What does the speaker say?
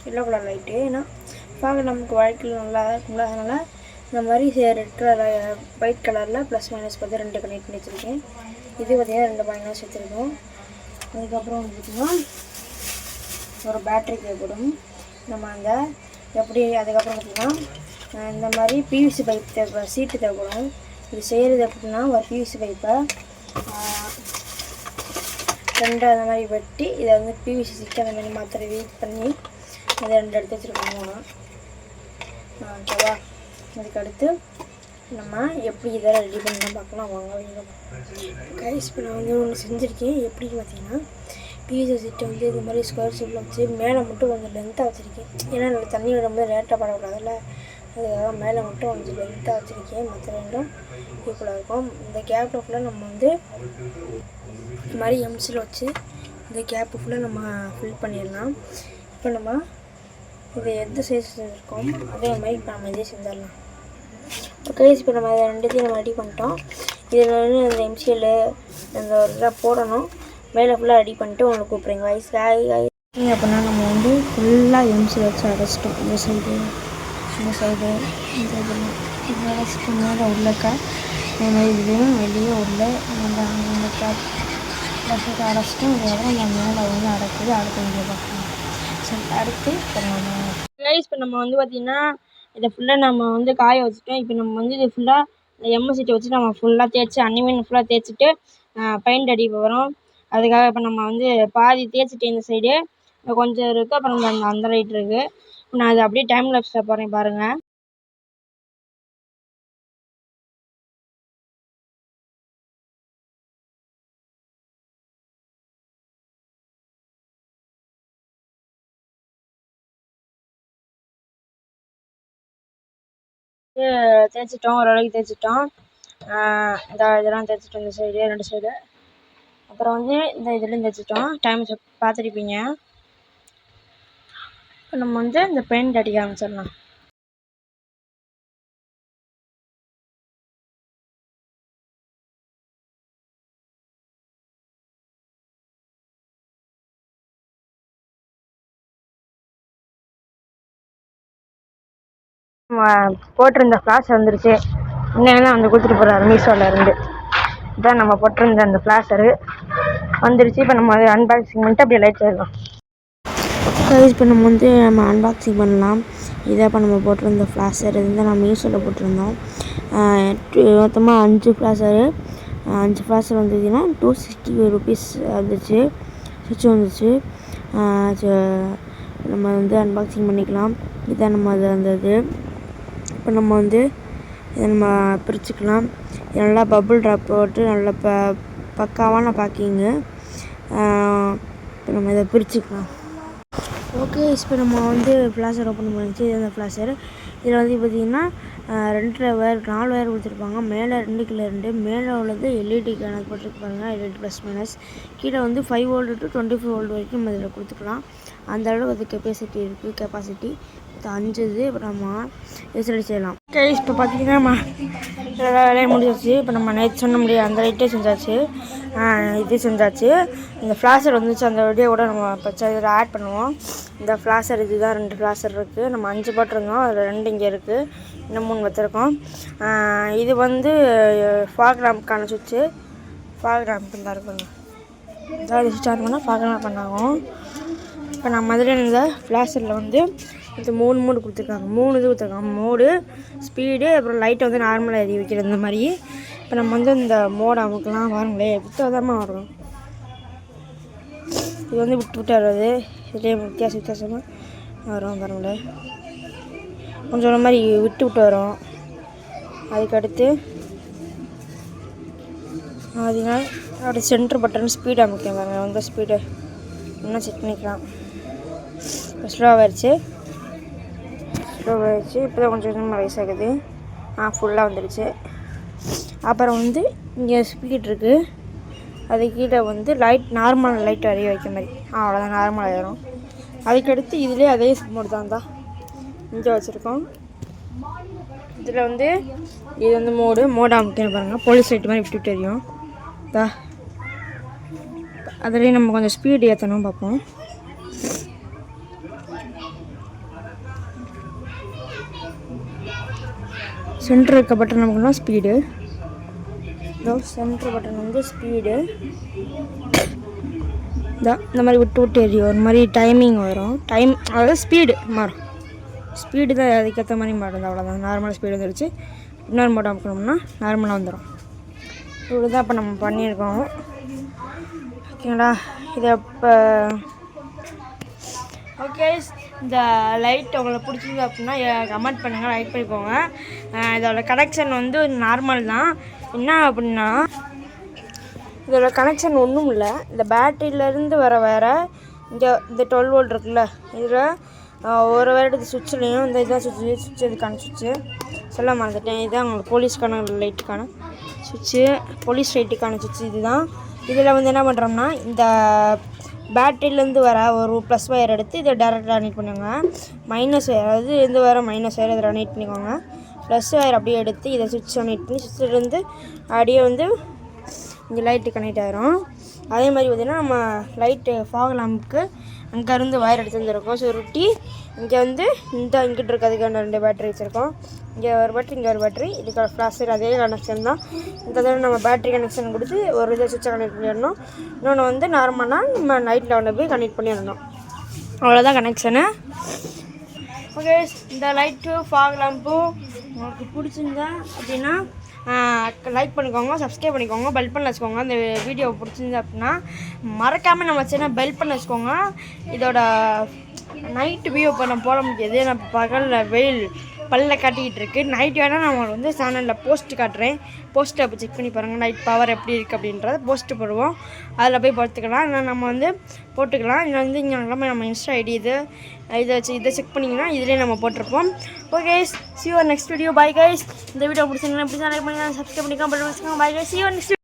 Yellow colour light. ஏன்னா பார்க்க நமக்கு வாழ்க்கையில் நல்லா இருக்குங்களா, அதனால் இந்த மாதிரி ரெட் கலர் ஒயிட் கலரில் ப்ளஸ் மைனஸ் பார்த்து 2 கனெக்ட் பண்ணி வச்சுருக்கேன். இது பார்த்திங்கன்னா 2 மைனஸ் வச்சுருக்கோம். அதுக்கப்புறம் வந்து பார்த்திங்கன்னா ஒரு பேட்ரி தேவைப்படும். நம்ம அந்த எப்படி அதுக்கப்புறம் பார்த்திங்கன்னா இந்த மாதிரி பிவிசி பைப் தேவைப்படும், சீட்டு தேவைப்படும். இது செய்கிறது எப்படின்னா ஒரு பிவிசி பைப்பை 2 அந்த மாதிரி வெட்டி இதை வந்து பிவிசி சீட்டு அந்த மாதிரி மாத்திரை வெயிட் பண்ணி அதை 2 எடுத்து வச்சுருக்கோம். ஓகேவா? அதுக்கடுத்து நம்ம எப்படி இதெல்லாம் ரெடி பண்ணலாம் பார்க்கலாம் வாங்க. கைஸ் இப்போ நான் வந்து ஒன்று செஞ்சுருக்கேன். எப்படின்னு பார்த்தீங்கன்னா பிவிசி சீட்டை வந்து இது மாதிரி ஸ்கொயர் ஷேப்பில் வச்சு மேலே மட்டும் கொஞ்சம் லென்த்தாக வச்சுருக்கேன். ஏன்னா நம்ம தண்ணி விடும்போது லேட்டாக படக்கூடாதுல்ல, அதுக்காக மேலே மட்டும் கொஞ்சம் லென்த்தாக வச்சுருக்கேன். மற்ற ரெண்டும் ஈக்குவலாக இருக்கும். இந்த கேப்பில் ஃபுல்லாக நம்ம வந்து இது மாதிரி எம்சில் வச்சு இந்த கேப்பு ஃபுல்லாக நம்ம ஃபில் பண்ணிடலாம். இப்போ நம்ம இது எந்த சைஸ் செஞ்சுருக்கோம் அதே மாதிரி இப்போ நம்ம இதே செஞ்சிடலாம். ஓகே, இப்போ நம்ம அதை 2த்தையும் நம்ம ரெடி பண்ணிட்டோம். இதில் வந்து இந்த எம்சிஎல் அந்த ஒரு இதாக போடணும். மேலே ஃபுல்லாக ரெடி பண்ணிட்டு உங்களுக்கு கூப்பிட்றீங்க வயசு அப்படின்னா நம்ம வந்து ஃபுல்லாக எம்சிஎல் வச்சு அடைச்சிட்டோம். இந்த சைடு இந்த சைடு இந்த இதெல்லாம் இது அடைச்சிட்டு மேலே உள்ளக்கா இந்த மாதிரி இதுலேயும் வெளியே உள்ள அந்த கேப் அடைச்சிட்டோம். இதுக்கப்புறம் நம்ம மேலே வந்து அடைக்குது அடுத்த வீடியோ பார்க்கலாம். சரி, அடுத்து இப்போ நம்ம வந்து பார்த்திங்கன்னா இதை ஃபுல்லாக நம்ம வந்து காய வச்சுட்டோம். இப்போ நம்ம வந்து இது ஃபுல்லாக எம்எஸ்சிட்டை வச்சு நம்ம ஃபுல்லாக தேய்ச்சி அன்னிமீன் ஃபுல்லாக தேய்ச்சிட்டு பெயிண்ட் அடிக்க போகிறோம். அதுக்காக இப்போ நம்ம வந்து பாதி தேய்ச்சிட்டு இந்த சைடு கொஞ்சம் இருக்குது, அப்புறம் அந்த லைட் இருக்குது. நான் அதை அப்படியே டைம் லேப்ஸில் போகிறேன் பாருங்கள். தேய்ச்சிட்டோம், ஓரளவுக்கு தேய்ச்சிட்டோம். இதெல்லாம் தேய்ச்சிட்டோம், இந்த சைடு 2 சைடு. அப்புறம் வந்து இந்த இதுலேயும் தேய்ச்சிட்டோம். டைம் பார்த்துருப்பீங்க. இப்போ நம்ம வந்து இந்த பெயிண்ட் அடிக்க ஆரம்பிச்சிடலாம். போட்டிருந்த ஃப்ளாஷ் வந்துருச்சு. இன்னும் வந்து கொடுத்துட்டு போகிறாரு மீஷோவில் இருந்து. இதான் நம்ம போட்டிருந்த அந்த ஃப்ளாஷரு வந்துருச்சு. இப்போ நம்ம அதை அன்பாக்சிங் பண்ணிட்டு அப்படியே லைட் செய்யலாம். இப்போ நம்ம அன்பாக்சிங் பண்ணலாம். இதை இப்போ நம்ம போட்டிருந்த ஃப்ளாஷர் இதுதான் நம்ம மீஷோவில் போட்டிருந்தோம். மொத்தமாக 5 ஃப்ளாஷரு 5 ஃப்ளாஷர் வந்ததுன்னா 260 ருபீஸ் வந்துச்சு. சுவிட்ச் வந்துச்சு. நம்ம வந்து அன்பாக்சிங் பண்ணிக்கலாம். இதுதான் நம்ம அது வந்தது. இப்போ நம்ம வந்து இதை நம்ம பிரிச்சுக்கலாம். நல்லா பபுள் ட்ராப் போட்டு நல்லா பக்காவான பேக்கிங்கு. இப்போ நம்ம இதை பிரிச்சுக்கலாம். ஓகே, இப்போ நம்ம வந்து ஃப்ளாஷர் ஓப்பன் பண்ணிச்சு. இது அந்த ஃப்ளாஷர். இதில் வந்து பார்த்திங்கன்னா 4 வயர் கொடுத்துருப்பாங்க. மேலே 2 கீழே 2. மேலே உள்ளது எல்இடி கணக்கு போட்டுருக்கு பாருங்கள், எல்இடி ப்ளஸ் மைனஸ். கீழே வந்து 5 வோல்ட் to 24 வோல்ட் வரைக்கும் நம்ம இதில் கொடுத்துக்கலாம். அந்த அளவுக்கு அது கெப்பாசிட்டி 5 இது. இப்போ நம்ம ரிசல்ட் செய்யலாம். ஓகே, இப்போ பார்த்திங்கன்னா நம்ம எல்லா வேலையும் முடிஞ்சிச்சு. இப்போ நம்ம நேற்று சொன்ன முடியாது அந்த லைட்டே செஞ்சாச்சு, இது செஞ்சாச்சு. இந்த ஃப்ளாஷர் வந்துச்சு, அந்த வீடியோ கூட நம்ம இப்போ இதில் ஆட் பண்ணுவோம். இந்த ஃப்ளாஷர் இதுதான் 2 ஃப்ளாஷர் இருக்குது. நம்ம 5 போட்டிருந்தோம், அதில் 2 இங்கே இருக்குது, இன்னும் 3 வச்சுருக்கோம். இது வந்து ஃபாக் லேம்புக்கான சுவிட்சு. ஃபாக் லேம்பு தான் இருக்குங்க. அதாவது சுவிட்ச் ஆன் பண்ணால் ஃபாக் லேம்ப் பண்ணாகும். இப்போ நம்ம அதில் இந்த ஃப்ளாஷரில் வந்து இது 3 மோடு கொடுத்துருக்காங்க. 3 இது கொடுத்துருக்காங்க. மோடு, ஸ்பீடு, அப்புறம் லைட்டை வந்து நார்மலாக எரிய வைக்கிறது இந்த மாதிரி. இப்போ நம்ம வந்து இந்த மோடை அமுக்கலாம். வாருங்களே, வித்தியாசமாக வரும். இது வந்து விட்டு வருது. இதுலேயே வித்தியாசமாக வரும் பாருங்களேன். கொஞ்சம் ஒரு மாதிரி விட்டு வரும். அதுக்கடுத்து அதனால் அப்படி சென்ட்ரு பட்டன் ஸ்பீடு அமைக்கேன் பாருங்கள். வந்து ஸ்பீடு இன்னும் செக் பண்ணிக்கலாம். இப்போ ஸ்லோவாகிடுச்சு. இப்போ தான் கொஞ்சம் கொஞ்சமாக ரைஸ் ஆகுது. ஃபுல்லாக வந்துடுச்சு. அப்புறம் வந்து இங்கே ஸ்பீட் இருக்குது. அது கீழே வந்து நார்மல் லைட் அறிய வைக்க மாதிரி. அவ்வளோதான், நார்மலாக ஆயிரும். அதுக்கடுத்து இதுலேயே அதே மோடு தான் இங்கே வச்சுருக்கோம். இதில் வந்து இது வந்து மோடு அமைக்கணும் பாருங்கள். போலீஸ் லைட் மாதிரி விட்டு தெரியும். அதுலேயும் நம்ம கொஞ்சம் ஸ்பீடு ஏற்றணும் பார்ப்போம். சென்டர் இருக்க பட்டன் நமக்குன்னா ஸ்பீடு. இதோ சென்டர் பட்டன் வந்து ஸ்பீடு. இந்த மாதிரி விட்டு விட்டு எரியும். ஒரு மாதிரி டைமிங் வரும். அதாவது ஸ்பீடு மாறும். ஸ்பீடு தான் அதுக்கேற்ற மாதிரி மாறுது. அவ்வளோதான். நார்மல் ஸ்பீடு வந்துருச்சு. இன்னொரு மோட்டை அமுக்கணும்னா நார்மலாக வந்துடும். இவ்வளோ தான் இப்போ நம்ம பண்ணியிருக்கோம். ஓகேங்களா? இதை இப்போ ஓகே. இந்த லைட் உங்களுக்கு பிடிச்சிருந்து அப்படின்னா கமெண்ட் பண்ணுங்கள், லைக் பண்ணிக்கோங்க. இதோட கனெக்ஷன் வந்து நார்மல் தான். என்ன அப்படின்னா இதோட கனெக்ஷன் ஒன்றும் இல்லை. இந்த பேட்டரியிலேருந்து வர இங்கே இந்த 12 வோல்ட் இருக்குல்ல, இதில் ஒரு வேறு சுவிட்ச்லேயும் இந்த இதான் சுவிட்ச் இதுக்கான சுவிட்சு சொல்ல மறந்துட்டேன். இதுதான் உங்களுக்கு போலீஸ்க்கான லைட்டுக்கான சுவிட்சு, போலீஸ் லைட்டுக்கான சுவிட்சு இதுதான். இதில் வந்து என்ன பண்ணுறோம்னா இந்த பேட்டரியிலேருந்து வர ஒரு ப்ளஸ் ஒயர் எடுத்து இதை டேரெக்டாக கனெக்ட் பண்ணுவாங்க. மைனஸ் ஒயர், அதாவது இருந்து வர மைனஸ் ஒயர் இதில் கனெக்ட் பண்ணிக்கோங்க. ப்ளஸ் ஒயர் அப்படியே எடுத்து இதை சுவிட்ச் கனெக்ட் பண்ணி சுவிட்சிலேருந்து அப்படியே வந்து இங்கே லைட்டு கனெக்ட் ஆகிரும். அதே மாதிரி பார்த்திங்கன்னா நம்ம லைட்டு ஃபாக் லேம்புக்கு அங்கேருந்து ஒயர் எடுத்து வந்துருக்கோம். சுருட்டி இங்கே வந்து இங்கிட்டு இருக்கிறதுக்கான 2 பேட்டரி வச்சுருக்கோம். இங்கே ஒரு பேட்டரி, இங்கே ஒரு பேட்டரி. இதுக்கான ஃப்ளாஷர் அதே கனெக்ஷன் தான். இந்த தடவை நம்ம பேட்டரி கனெக்ஷன் கொடுத்து ஒரு இதை சுவிட்சை கனெக்ட் பண்ணிடணும். இன்னொன்று வந்து நார்மலாக நம்ம நைட் லெவலில் போய் கனெக்ட் பண்ணிடணும். அவ்வளோதான் கனெக்ஷனு. ஓகே. இந்த லைட்டு ஃபாக் லேம்பும் உங்களுக்கு பிடிச்சிருந்தா அப்படின்னா லைக் பண்ணிக்கோங்க, சப்ஸ்கிரைப் பண்ணிக்கோங்க, பெல் பண்ண வச்சுக்கோங்க. இந்த வீடியோ பிடிச்சிருந்தா அப்படின்னா மறக்காமல் நம்ம சேனல் பெல் பண்ண வச்சுக்கோங்க. இதோட நைட்டு வியூ இப்போ நான் போட முடியாது. நான் பகலில் வெயில் பல்ல காட்டிக்கிட்டு இருக்கு. நைட் வேணால் நான் உங்களுக்கு வந்து சேனலில் போஸ்ட் காட்டுறேன். போஸ்ட்டை அப்போ செக் பண்ணி பாருங்கள், நைட் பவர் எப்படி இருக்குது அப்படின்றத போஸ்ட்டு போடுவோம். அதில் போய் பார்த்துக்கலாம். இல்லை நம்ம வந்து போட்டுக்கலாம். இல்லை வந்து இங்கே நம்ம இன்ஸ்டா ஐடி இதை செக் பண்ணிங்கன்னா இதிலே நம்ம போட்டிருப்போம். Okay, see you next video. Bye guys. இந்த வீடியோ பிடிச்சிங்கன்னா லைக் பண்ணுங்கள், சப்ஸ்கிரைப் பண்ணிக்கலாம், பட்டன் வச்சுக்கோங்க. Bye guys, see you next video.